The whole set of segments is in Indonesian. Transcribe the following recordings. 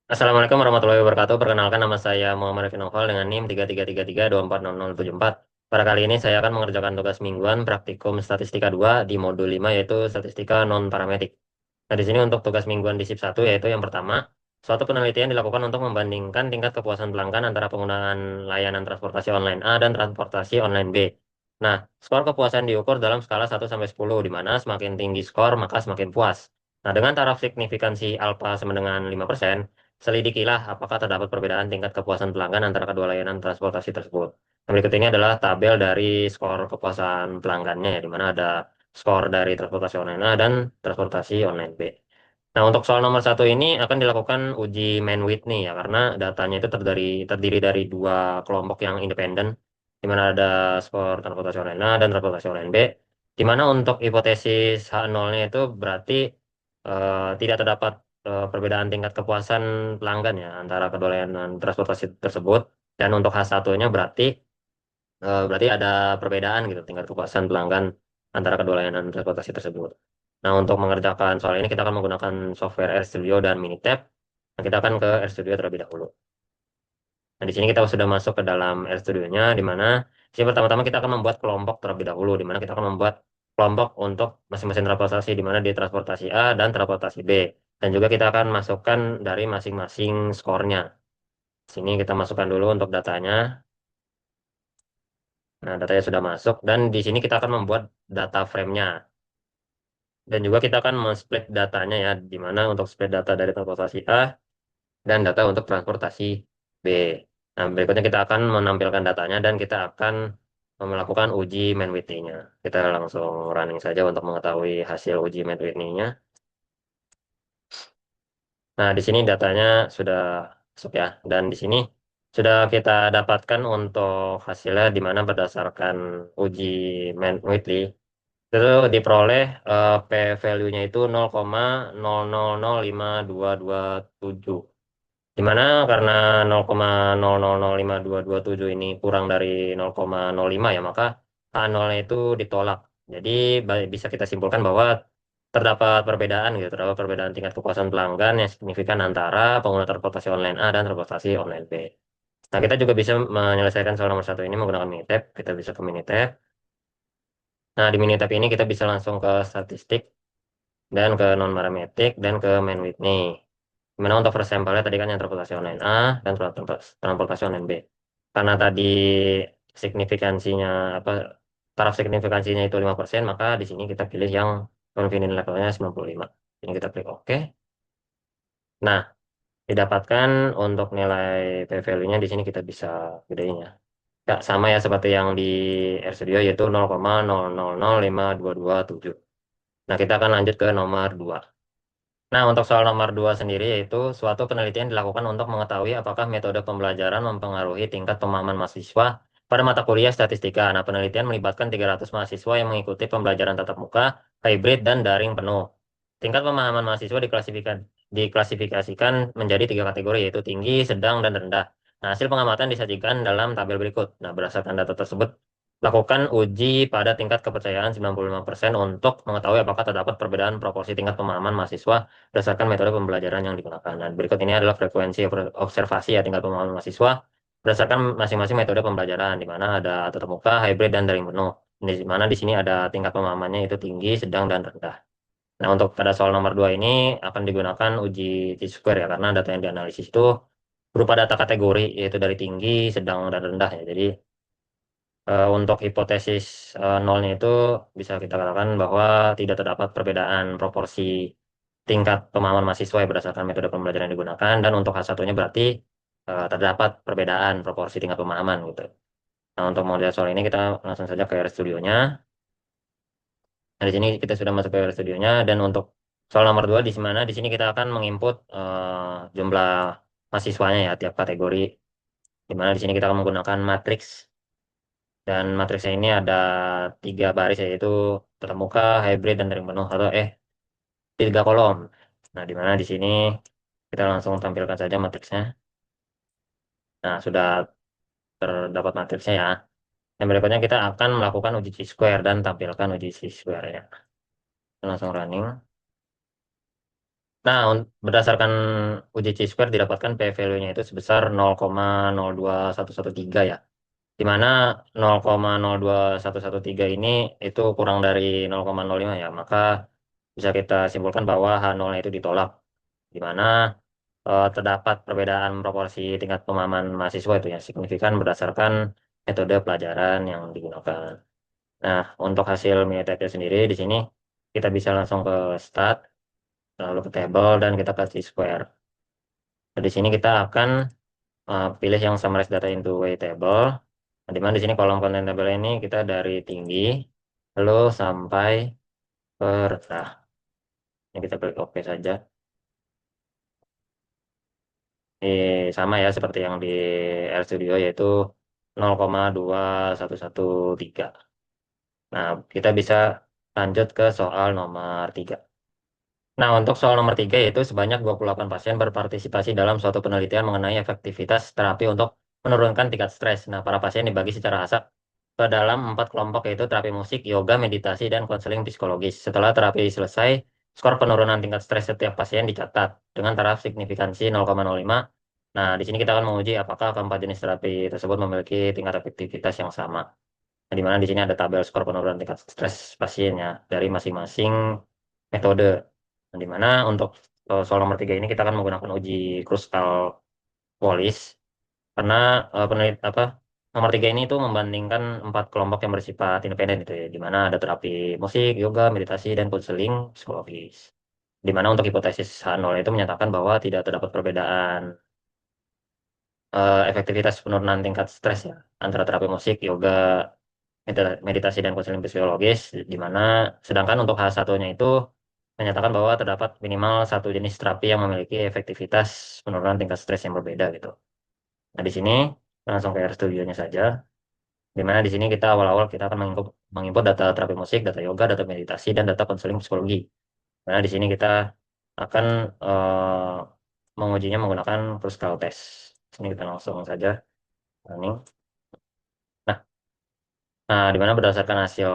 Assalamualaikum warahmatullahi wabarakatuh. Perkenalkan nama saya Muhammad Arifin Noval dengan NIM 3333240074. Pada kali ini saya akan mengerjakan tugas mingguan praktikum statistika 2 di modul 5 yaitu statistika non-parametrik. Nah, di sini untuk tugas mingguan di SIP 1 yaitu yang pertama, suatu penelitian dilakukan untuk membandingkan tingkat kepuasan pelanggan antara penggunaan layanan transportasi online A dan transportasi online B. Nah, skor kepuasan diukur dalam skala 1 sampai 10, di mana semakin tinggi skor maka semakin puas. Nah, dengan taraf signifikansi alfa sama dengan 5%, selidikilah apakah terdapat perbedaan tingkat kepuasan pelanggan antara kedua layanan transportasi tersebut. Nah, berikut ini adalah tabel dari skor kepuasan pelanggannya ya, di mana ada skor dari transportasi online A dan transportasi online B. Nah, untuk soal nomor satu ini akan dilakukan uji main Whitney ya, karena datanya itu terdiri dari dua kelompok yang independen, di mana ada skor transportasi online A dan transportasi online B, di mana untuk hipotesis H0-nya itu berarti tidak terdapat perbedaan tingkat kepuasan pelanggan ya antara kedua layanan transportasi tersebut, dan untuk H1-nya berarti ada perbedaan gitu tingkat kepuasan pelanggan antara kedua layanan transportasi tersebut. Nah, untuk mengerjakan soal ini kita akan menggunakan software RStudio dan Minitab. Nah, kita akan ke RStudio terlebih dahulu. Nah, di sini kita sudah masuk ke dalam RStudio-nya, di mana di sini pertama-tama kita akan membuat kelompok terlebih dahulu, di mana kita akan membuat kelompok untuk masing-masing transportasi, di mana di transportasi A dan transportasi B. Dan juga kita akan masukkan dari masing-masing skornya. Sini kita masukkan dulu untuk datanya. Nah, datanya sudah masuk, dan di sini kita akan membuat data frame-nya. Dan juga kita akan men-split datanya ya, di mana untuk split data dari transportasi A dan data untuk transportasi B. Nah, berikutnya kita akan menampilkan datanya dan kita akan melakukan uji Mann-Whitney-nya. Kita langsung running saja untuk mengetahui hasil uji Mann-Whitney-nya. Nah, di sini datanya sudah masuk ya, dan di sini sudah kita dapatkan untuk hasilnya, di mana berdasarkan uji Mann-Whitney itu diperoleh p-value-nya itu 0,00052227. Di mana karena 0,00052227 ini kurang dari 0,05 ya, maka H0-nya itu ditolak. Jadi bisa kita simpulkan bahwa terdapat perbedaan gitu, terdapat perbedaan tingkat kepuasan pelanggan yang signifikan antara pengguna transportasi online A dan transportasi online B. Nah, kita juga bisa menyelesaikan soal nomor satu ini menggunakan Minitab. Kita bisa ke Minitab. Nah, di Minitab ini kita bisa langsung ke statistik dan ke non-parametrik dan ke main Whitney. Dimana untuk first sampelnya tadi kan yang transportasi online A dan transportasi online B. Karena tadi signifikansinya apa taraf signifikansinya itu 5%, maka di sini kita pilih yang confidence levelnya 95. Ini kita klik OK. Nah, didapatkan untuk nilai p-value-nya di sini kita bisa gedein ya. Ya, sama ya seperti yang di RStudio yaitu 0,00052227. Nah, kita akan lanjut ke nomor 2. Nah, untuk soal nomor 2 sendiri yaitu suatu penelitian dilakukan untuk mengetahui apakah metode pembelajaran mempengaruhi tingkat pemahaman mahasiswa pada mata kuliah statistika. Nah, penelitian melibatkan 300 mahasiswa yang mengikuti pembelajaran tatap muka, hybrid, dan daring penuh. Tingkat pemahaman mahasiswa diklasifikasikan menjadi 3 kategori yaitu tinggi, sedang, dan rendah. Nah, hasil pengamatan disajikan dalam tabel berikut. Nah, berdasarkan data tersebut, lakukan uji pada tingkat kepercayaan 95% untuk mengetahui apakah terdapat perbedaan proporsi tingkat pemahaman mahasiswa berdasarkan metode pembelajaran yang digunakan. Dan berikut ini adalah frekuensi observasi ya tingkat pemahaman mahasiswa berdasarkan masing-masing metode pembelajaran, di mana ada tatap muka, hybrid, dan daring penuh. Di mana di sini ada tingkat pemahamannya itu tinggi, sedang, dan rendah. Nah, untuk pada soal nomor 2 ini akan digunakan uji T-square ya, karena data yang dianalisis itu berupa data kategori, yaitu dari tinggi, sedang, dan rendah ya. Jadi, untuk hipotesis nolnya itu bisa kita katakan bahwa tidak terdapat perbedaan proporsi tingkat pemahaman mahasiswa ya berdasarkan metode pembelajaran yang digunakan, dan untuk H1-nya berarti terdapat perbedaan proporsi tingkat pemahaman gitu. Nah, untuk model soal ini kita langsung saja ke RStudionya. Nah, di sini kita sudah masuk ke RStudionya, dan untuk soal nomor 2 di mana di sini kita akan menginput jumlah mahasiswanya ya tiap kategori, di mana di sini kita akan menggunakan matriks, dan matriksnya ini ada 3 baris yaitu tatap muka, hybrid, dan daring penuh, atau 3 kolom. Nah, di mana di sini kita langsung tampilkan saja matriksnya. Nah, sudah terdapat matriksnya ya. Dan berikutnya kita akan melakukan uji T-square dan tampilkan uji T-square-nya. Langsung running. Nah, berdasarkan uji chi-square didapatkan p-value-nya itu sebesar 0,02113 ya. Di mana 0,02113 ini itu kurang dari 0,05 ya. Maka bisa kita simpulkan bahwa H0 itu ditolak. Di mana terdapat perbedaan proporsi tingkat pemahaman mahasiswa itu ya signifikan berdasarkan metode pelajaran yang digunakan. Nah, untuk hasil mini table sendiri di sini kita bisa langsung ke stat, lalu ke table dan kita ke chi-square. Nah, di sini kita akan pilih yang summarize data into way table. Nah, di mana di sini kolom konten table ini kita dari tinggi lalu sampai ke rendah. Ini kita klik OK saja. Ini sama ya seperti yang di RStudio yaitu 0,2113. Nah, kita bisa lanjut ke soal nomor 3. Nah, untuk soal nomor 3 yaitu sebanyak 28 pasien berpartisipasi dalam suatu penelitian mengenai efektivitas terapi untuk menurunkan tingkat stres. Nah, para pasien dibagi secara asap ke dalam 4 kelompok yaitu terapi musik, yoga, meditasi, dan konseling psikologis. Setelah terapi selesai, skor penurunan tingkat stres setiap pasien dicatat dengan taraf signifikansi 0,05. Nah, di sini kita akan menguji apakah keempat jenis terapi tersebut memiliki tingkat efektivitas yang sama. Nah, di mana di sini ada tabel skor penurunan tingkat stres pasiennya dari masing-masing metode. Nah, di mana untuk soal nomor 3 ini kita akan menggunakan uji Kruskal Wallis karena apa nomor 3 ini itu membandingkan 4 kelompok yang bersifat independen itu ya, di mana ada terapi musik, yoga, meditasi, dan konseling psikologis. Di mana untuk hipotesis H0 itu menyatakan bahwa tidak terdapat perbedaan efektivitas penurunan tingkat stres ya antara terapi musik, yoga, meditasi dan konseling psikologis, di mana sedangkan untuk H1-nya itu menyatakan bahwa terdapat minimal satu jenis terapi yang memiliki efektivitas penurunan tingkat stres yang berbeda gitu. Nah, di sini langsung ke RStudionya saja, di mana di sini kita awal-awal kita akan menginput data terapi musik, data yoga, data meditasi, dan data konseling psikologi. Nah, di sini kita akan mengujinya menggunakan Kruskal test. Sini kita langsung saja running. Nah, di mana berdasarkan hasil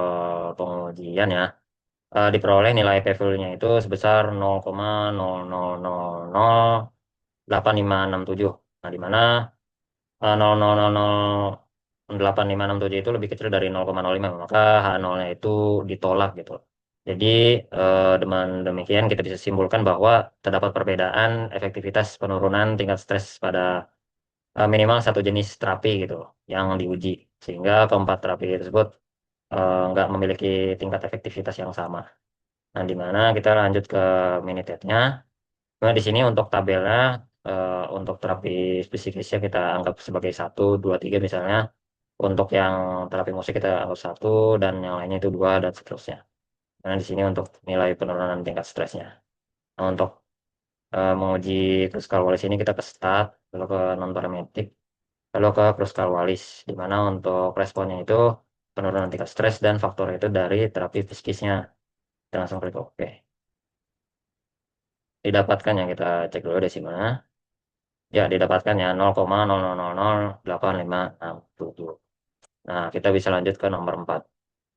pengujian ya, diperoleh nilai p-value-nya itu sebesar 0,00008567. Nah, di mana 0,0008567 itu lebih kecil dari 0,05, maka H0-nya itu ditolak gitu. Jadi, dengan demikian kita bisa simpulkan bahwa terdapat perbedaan efektivitas penurunan tingkat stres pada minimal satu jenis terapi gitu yang diuji, sehingga keempat terapi tersebut nggak memiliki tingkat efektivitas yang sama. Nah, di mana kita lanjut ke Minitab-nya. Nah, di sini untuk tabelnya, untuk terapi spesifiknya kita anggap sebagai 1, 2, 3 misalnya. Untuk yang terapi musik kita anggap 1, dan yang lainnya itu 2, dan seterusnya. Nah, di sini untuk nilai penurunan tingkat stresnya. Nah, untuk menguji Kruskal Wallis ini kita ke stat, lalu ke non-parametrik, lalu ke Kruskal Wallis, di mana untuk responnya itu penurunan tingkat stres dan faktor itu dari terapi fiskisnya. Kita langsung klik OK. Didapatkan yang kita cek dulu desimalnya. Ya, didapatkan ya 0,000085677. Nah, kita bisa lanjut ke nomor 4.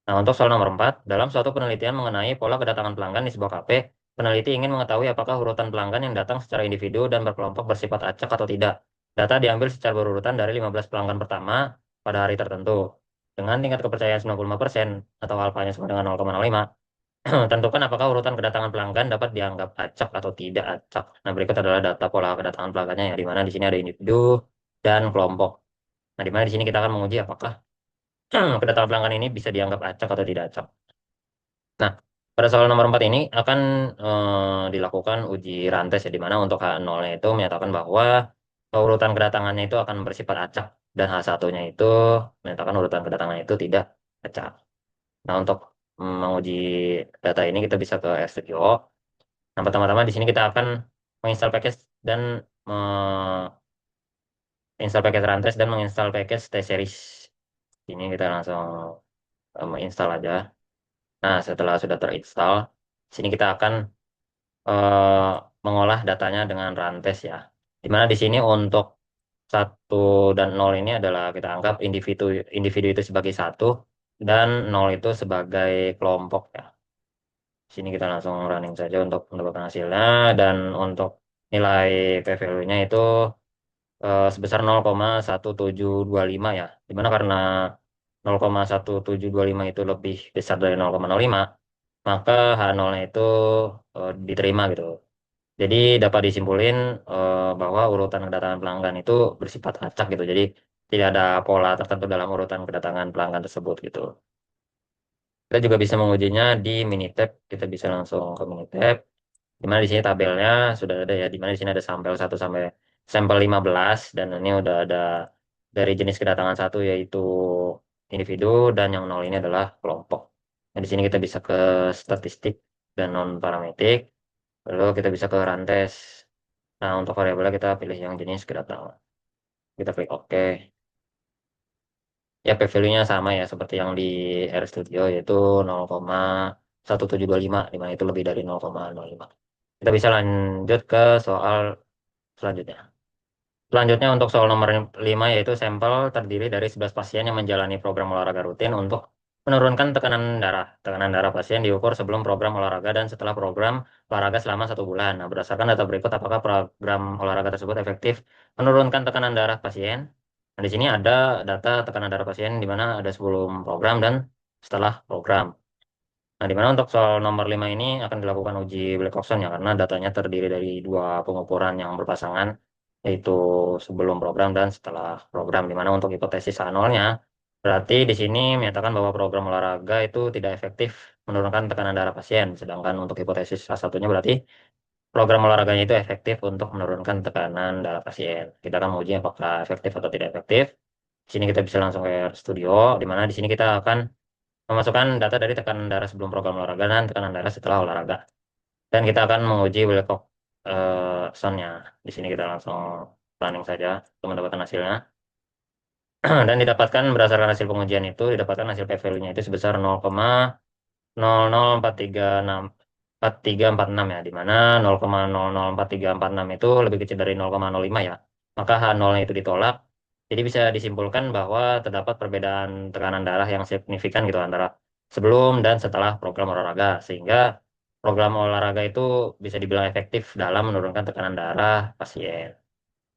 Nah, untuk soal nomor 4, dalam suatu penelitian mengenai pola kedatangan pelanggan di sebuah kafe, peneliti ingin mengetahui apakah urutan pelanggan yang datang secara individu dan berkelompok bersifat acak atau tidak. Data diambil secara berurutan dari 15 pelanggan pertama pada hari tertentu. Dengan tingkat kepercayaan 95% atau alfanya sama dengan 0,05, tentukan apakah urutan kedatangan pelanggan dapat dianggap acak atau tidak acak. Nah, berikut adalah data pola kedatangan pelanggannya ya, di mana di sini ada individu dan kelompok. Nah, di mana di sini kita akan menguji apakah kedatangan pelanggan ini bisa dianggap acak atau tidak acak. Nah, pada soal nomor 4 ini akan dilakukan uji rantes ya, di mana untuk H0-nya itu menyatakan bahwa urutan kedatangannya itu akan bersifat acak, dan H1-nya itu menyatakan urutan kedatangannya itu tidak acak. Nah, untuk menguji data ini kita bisa ke RStudio. Nah, pertama-tama di sini kita akan menginstal package dan menginstal package Rantes dan menginstal package T-Series. Ini kita langsung menginstal aja. Nah, setelah sudah terinstall, sini kita akan eh, mengolah datanya dengan Rantes ya. Dimana di sini untuk 1 dan 0 ini adalah kita anggap individu individu itu sebagai 1 dan 0 itu sebagai kelompok ya. Sini kita langsung running saja untuk mendapatkan hasilnya, dan untuk nilai p-value-nya itu sebesar 0,1725 ya. Dimana karena 0,1725 itu lebih besar dari 0,05, maka H0-nya itu diterima gitu. Jadi dapat disimpulin bahwa urutan kedatangan pelanggan itu bersifat acak gitu. Jadi tidak ada pola tertentu dalam urutan kedatangan pelanggan tersebut gitu. Kita juga bisa mengujinya di Minitab. Kita bisa langsung ke Minitab. Di mana di sini tabelnya sudah ada ya. Di mana di sini ada sampel 1 sampai sampel 15, dan ini udah ada dari jenis kedatangan satu yaitu individu, dan yang nol ini adalah kelompok. Nah, di sini kita bisa ke statistik dan non parametrik. Lalu kita bisa ke rantes. Nah, untuk variabelnya kita pilih yang jenis kedatangan. Kita klik OK. Ya, p-value-nya sama ya seperti yang di RStudio, yaitu 0,1725, di mana itu lebih dari 0,05. Kita bisa lanjut ke soal selanjutnya. Selanjutnya untuk soal nomor 5, yaitu sampel terdiri dari 11 pasien yang menjalani program olahraga rutin untuk menurunkan tekanan darah. Tekanan darah pasien diukur sebelum program olahraga dan setelah program olahraga selama 1 bulan. Nah, berdasarkan data berikut, apakah program olahraga tersebut efektif menurunkan tekanan darah pasien? Nah, di sini ada data tekanan darah pasien di mana ada sebelum program dan setelah program. Nah, di mana untuk soal nomor 5 ini akan dilakukan uji Wilcoxon ya, karena datanya terdiri dari dua pengukuran yang berpasangan, yaitu sebelum program dan setelah program. Di mana untuk hipotesis A0-nya, berarti di sini menyatakan bahwa program olahraga itu tidak efektif menurunkan tekanan darah pasien. Sedangkan untuk hipotesis A1-nya berarti program olahraganya itu efektif untuk menurunkan tekanan darah pasien. Kita akan menguji apakah efektif atau tidak efektif. Di sini kita bisa langsung ke studio, di mana di sini kita akan memasukkan data dari tekanan darah sebelum program olahraga dan tekanan darah setelah olahraga. Dan kita akan menguji Wilcoxon-nya. Di sini kita langsung running saja untuk mendapatkan hasilnya. Dan didapatkan berdasarkan hasil pengujian itu, didapatkan hasil p-value-nya itu sebesar 0,004346 ya, di mana 0,004346 itu lebih kecil dari 0,05 ya. Maka H0-nya itu ditolak. Jadi bisa disimpulkan bahwa terdapat perbedaan tekanan darah yang signifikan gitu antara sebelum dan setelah program olahraga, sehingga program olahraga itu bisa dibilang efektif dalam menurunkan tekanan darah pasien.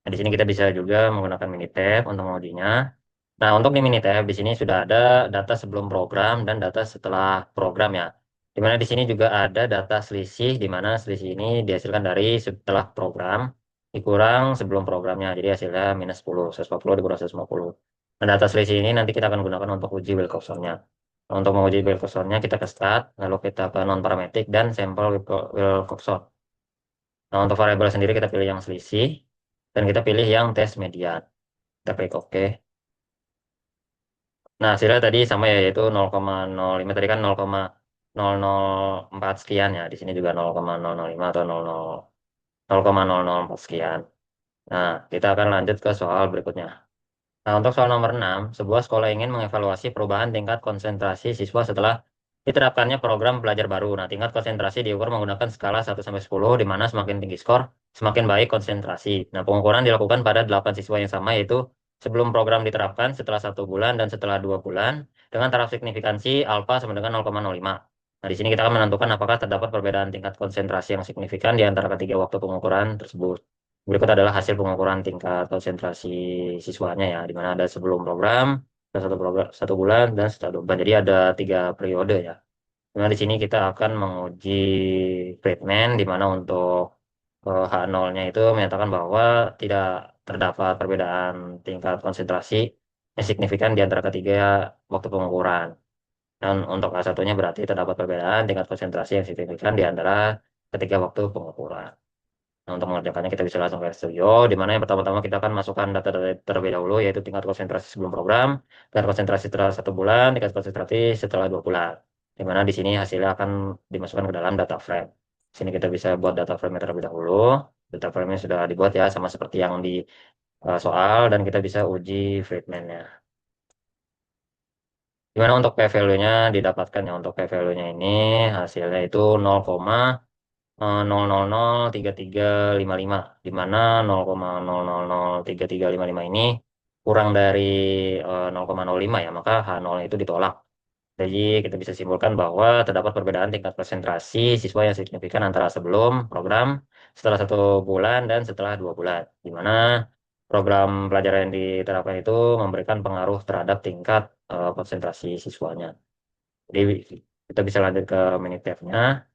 Nah, di sini kita bisa juga menggunakan Minitab untuk mengujinya. Nah, untuk di Minitab di sini sudah ada data sebelum program dan data setelah program ya. Di mana di sini juga ada data selisih, di mana selisih ini dihasilkan dari setelah program dikurang sebelum programnya. Jadi hasilnya minus 10, 140 dikurang 150. Nah, data selisih ini nanti kita akan gunakan untuk uji Wilcoxon-nya. Nah, untuk menguji Wilcoxon-nya kita ke stat, lalu kita ke non-parametrik dan sampel Wilcoxon. Nah, untuk variabel sendiri kita pilih yang selisih, dan kita pilih yang tes median. Kita klik OK. Nah, hasilnya tadi sama ya, yaitu 0,05. Tadi kan 0,004 sekian ya. Di sini juga 0,005 atau 0,004 sekian. Nah, kita akan lanjut ke soal berikutnya. Nah, untuk soal nomor 6, sebuah sekolah ingin mengevaluasi perubahan tingkat konsentrasi siswa setelah diterapkannya program belajar baru. Nah, tingkat konsentrasi diukur menggunakan skala 1 sampai 10, di mana semakin tinggi skor, semakin baik konsentrasi. Nah, pengukuran dilakukan pada 8 siswa yang sama, yaitu sebelum program diterapkan, setelah 1 bulan, dan setelah 2 bulan, dengan taraf signifikansi alfa sama dengan 0,05. Nah, di sini kita akan menentukan apakah terdapat perbedaan tingkat konsentrasi yang signifikan di antara ketiga waktu pengukuran tersebut. Berikut adalah hasil pengukuran tingkat konsentrasi siswanya ya, di mana ada sebelum program, dan 1 bulan, dan setelah 2 bulan. Jadi ada 3 periode ya. Nah, di sini kita akan menguji Friedman, di mana untuk H0-nya itu menyatakan bahwa tidak terdapat perbedaan tingkat konsentrasi yang signifikan di antara ketiga waktu pengukuran. Dan untuk A1-nya berarti terdapat perbedaan tingkat konsentrasi yang signifikan di antara ketiga waktu pengukuran. Nah, untuk mengerjakannya kita bisa langsung ke studio, di mana yang pertama-tama kita akan masukkan data terlebih dahulu, yaitu tingkat konsentrasi sebelum program, tingkat konsentrasi setelah 1 bulan, tingkat konsentrasi setelah 2 bulan. Di mana di sini hasilnya akan dimasukkan ke dalam data frame. Di sini kita bisa buat data frame terlebih dahulu. Data frame-nya sudah dibuat ya, sama seperti yang di soal, dan kita bisa uji Friedman-nya. Dimana untuk p-value-nya didapatkan ya, untuk p-value-nya ini hasilnya itu 0,0003355, di mana 0,0003355 ini kurang dari 0,05 ya, maka H0 itu ditolak. Jadi kita bisa simpulkan bahwa terdapat perbedaan tingkat konsentrasi siswa yang signifikan antara sebelum program, setelah 1 bulan, dan setelah 2 bulan. Di mana program pelajaran yang diterapkan itu memberikan pengaruh terhadap tingkat konsentrasi siswanya. Jadi kita bisa lanjut ke Minitab-nya,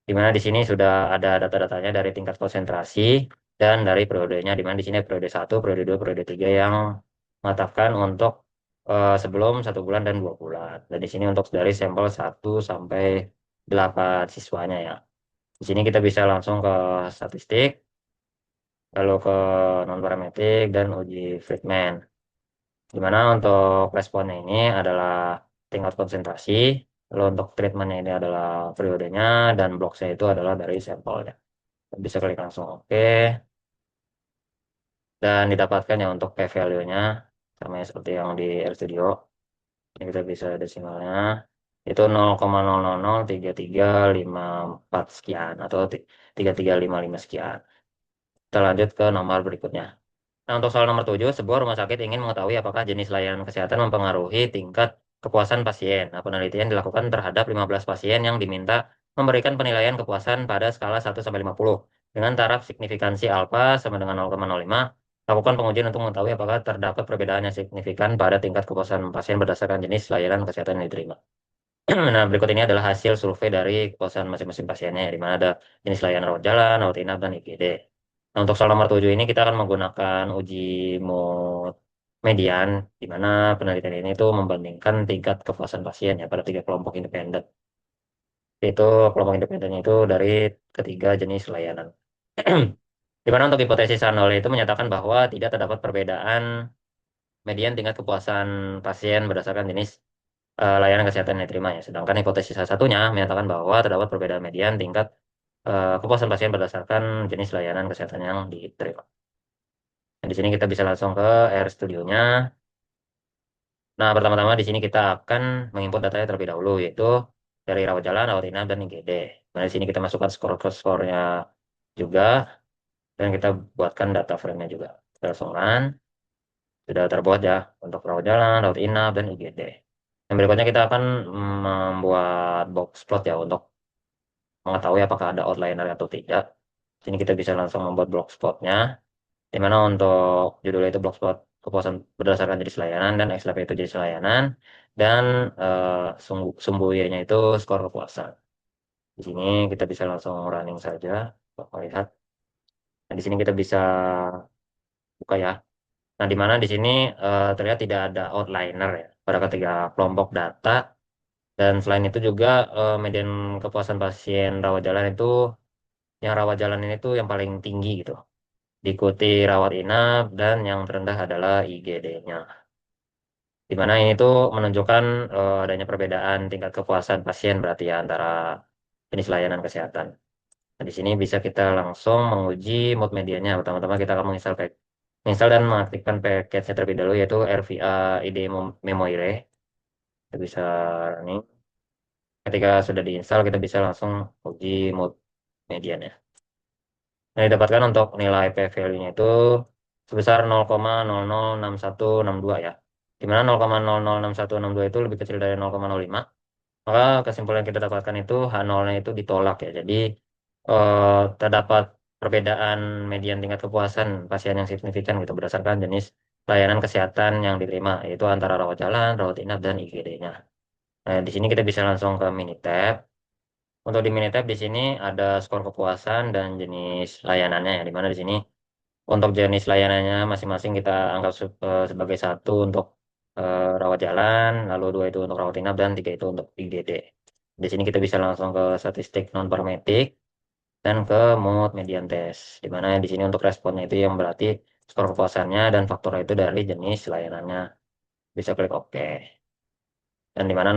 di mana di sini sudah ada data-datanya dari tingkat konsentrasi dan dari periodenya, di mana di sini periode 1, periode 2, periode 3 yang mengatakan untuk sebelum 1 bulan dan 2 bulan. Dan di sini untuk dari sampel 1 sampai 8 siswanya ya. Di sini kita bisa langsung ke statistik, lalu ke non-parametrik dan uji Friedman. Di mana untuk responnya ini adalah tingkat konsentrasi, lalu untuk treatmentnya ini adalah periodenya, dan blocksnya itu adalah dari sampelnya. Bisa klik langsung OK, dan didapatkan ya untuk p-value-nya sama ya seperti yang di RStudio. Ini kita bisa desimalnya itu 0,0003354 sekian atau 3355 sekian. Kita lanjut ke nomor berikutnya. Nah, untuk soal nomor 7, sebuah rumah sakit ingin mengetahui apakah jenis layanan kesehatan mempengaruhi tingkat kepuasan pasien. Nah, penelitian dilakukan terhadap 15 pasien yang diminta memberikan penilaian kepuasan pada skala 1 sampai 50 dengan taraf signifikansi alfa sama dengan 0,05. Lakukan pengujian untuk mengetahui apakah terdapat perbedaan yang signifikan pada tingkat kepuasan pasien berdasarkan jenis layanan kesehatan yang diterima. Nah, berikut ini adalah hasil survei dari kepuasan masing-masing pasiennya, di mana ada jenis layanan rawat jalan, rawat inap, dan IGD. Nah, untuk soal nomor 7 ini kita akan menggunakan uji mood median, di mana penelitian ini itu membandingkan tingkat kepuasan pasien ya pada 3 kelompok independen. Yaitu kelompok independennya itu dari ketiga jenis layanan. Di mana untuk hipotesis Arnold itu menyatakan bahwa tidak terdapat perbedaan median tingkat kepuasan pasien berdasarkan jenis layanan kesehatan yang diterima ya. Sedangkan hipotesis salah satunya menyatakan bahwa terdapat perbedaan median tingkat kepuasan pasien berdasarkan jenis layanan kesehatan yang diterima. Nah, di sini kita bisa langsung ke RStudio-nya. Nah, pertama-tama di sini kita akan menginput datanya terlebih dahulu, yaitu dari rawat jalan, rawat inap, dan IGD. Nah, di sini kita masukkan skor-skornya juga, dan kita buatkan data frame-nya juga. Kita langsung run. Sudah terbuat ya untuk rawat jalan, rawat inap, dan IGD. Yang berikutnya kita akan membuat box plot ya untuk mengetahui apakah ada outliner atau tidak. Sini kita bisa langsung membuat box plotnya, di mana untuk judulnya itu blogspot kepuasan berdasarkan jenis layanan, dan XLab itu jenis layanan, dan sumbu-nya itu skor kepuasan. Di sini kita bisa langsung running saja untuk melihat. Nah, di sini kita bisa buka ya. Nah, di mana di sini terlihat tidak ada outliner ya pada ketiga kelompok data, dan selain itu juga median kepuasan pasien rawat jalan itu, yang rawat jalan ini tuh yang paling tinggi gitu. Diikuti rawat inap, dan yang terendah adalah IGD-nya. Di mana ini tuh menunjukkan adanya perbedaan tingkat kepuasan pasien berarti ya antara jenis layanan kesehatan. Nah, di sini bisa kita langsung menguji mood medianya. Pertama-tama kita akan menginstal dan mengaktifkan package-nya terlebih dahulu, yaitu RVA IDE Memoire. Kita bisa running. Ketika sudah diinstal, kita bisa langsung uji mood medianya. Nah, didapatkan untuk nilai p-value-nya itu sebesar 0,006162 ya. Di mana 0,006162 itu lebih kecil dari 0,05. Maka kesimpulan yang kita dapatkan itu H0-nya itu ditolak ya. Jadi terdapat perbedaan median tingkat kepuasan pasien yang signifikan gitu berdasarkan jenis layanan kesehatan yang diterima, yaitu antara rawat jalan, rawat inap, dan IGD-nya. Nah, di sini kita bisa langsung ke Minitab. Untuk di Minitab di sini ada skor kepuasan dan jenis layanannya ya, di mana di sini untuk jenis layanannya masing-masing kita anggap sebagai 1 untuk rawat jalan, lalu 2 itu untuk rawat inap, dan 3 itu untuk IGD. Di sini kita bisa langsung ke statistik non parametrik dan ke mood median test, di mana di sini untuk responnya itu yang berarti skor kepuasannya dan faktor itu dari jenis layanannya. Bisa klik OK. Dan di mana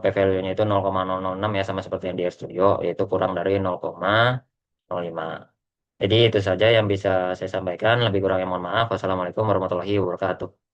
p-value-nya itu 0,006 ya, sama seperti yang di RStudio, yaitu kurang dari 0,05. Jadi itu saja yang bisa saya sampaikan. Lebih kurang yang mohon maaf. Wassalamualaikum warahmatullahi wabarakatuh.